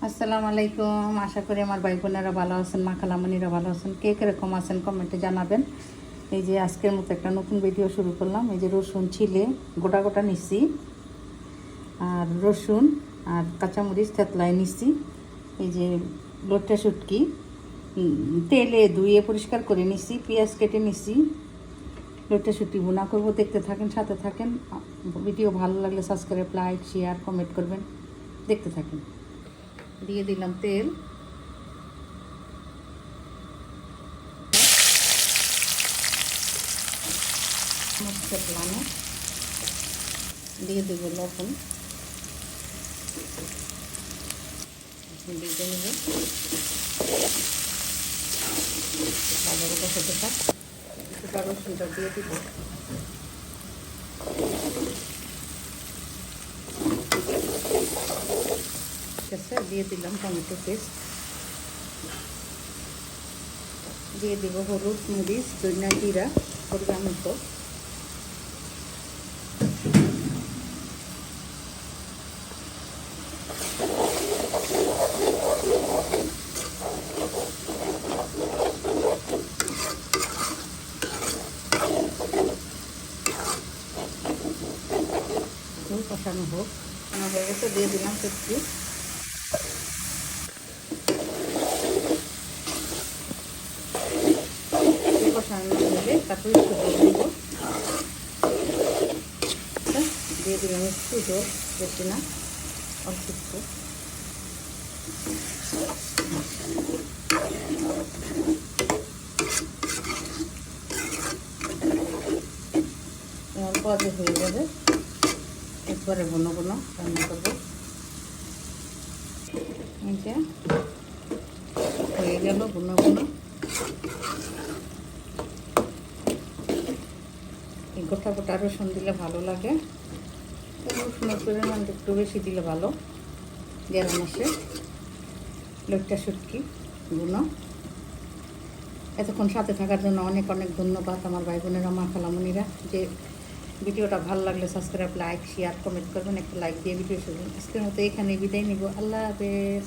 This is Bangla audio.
আসসালামু আলাইকুম। আশা করি আমার ভাই বোনেরা ভালো আছেন, মা খালামণিরা ভালো আছেন। কে কীরকম আছেন কমেন্টে জানাবেন। এই যে আজকের মতো একটা নতুন ভিডিও শুরু করলাম। এই যে রসুন ছিলে গোটা গোটা নিচ্ছি, আর রসুন আর কাঁচামরিচ থেতলাই নিচ্ছি। এই যে লোটটা শুটকি তেলে ধুয়ে পরিষ্কার করে নিচ্ছি, পেঁয়াজ কেটে নিচ্ছি। লোটটা শুটকি ভুনা করবো, দেখতে থাকেন, সাথে থাকেন। ভিডিও ভালো লাগলে সাবস্ক্রাইব, লাইক, শেয়ার, কমেন্ট করবেন। দেখতে থাকেন। দিয়ে দিলাম তেল, মশলানো দিয়ে দেব লবণ, দিয়ে নেব ভালো করে হতে থাক। কিছুটা রসুনটা দিয়ে দিব, ঠিক আছে। দিয়ে দিলাম টমেটো পেস্ট, দিয়ে দেবো হলুদ, মরিচ, ধনিয়া, জিরা পরিমাণ মতো। কষানো হোক, কষানো হয়ে গেছে, দিয়ে দিলাম শুটকি। কষানো হলে তারপরে একটু জল দিব, দিয়ে দিলাম একটু জল, বেশি না, অল্প একটু। অল্প আগে হয়ে যাবে, একবারে ঘন ঘন রান্না করবো। এই যে হয়ে গেল ঘন ঘন। এই গোটা গোটা রসুন দিলে ভালো লাগে, রসুনের পরিমাণ একটু বেশি দিলে ভালো। গরম আসে লোটটা শুটকি গুঁড়ো। এতক্ষণ সাথে থাকার জন্য অনেক অনেক ধন্যবাদ আমার ভাই বোনেরা, মা খালামণিরা। যে ভিডিওটা ভালো লাগলে সাবস্ক্রাইব, লাইক, শেয়ার, কমেন্ট করবেন। একটা লাইক দিয়ে ভিডিও শুরু। আজকের মতো এখানে বিদায় নিব। আল্লাহ হাফেজ।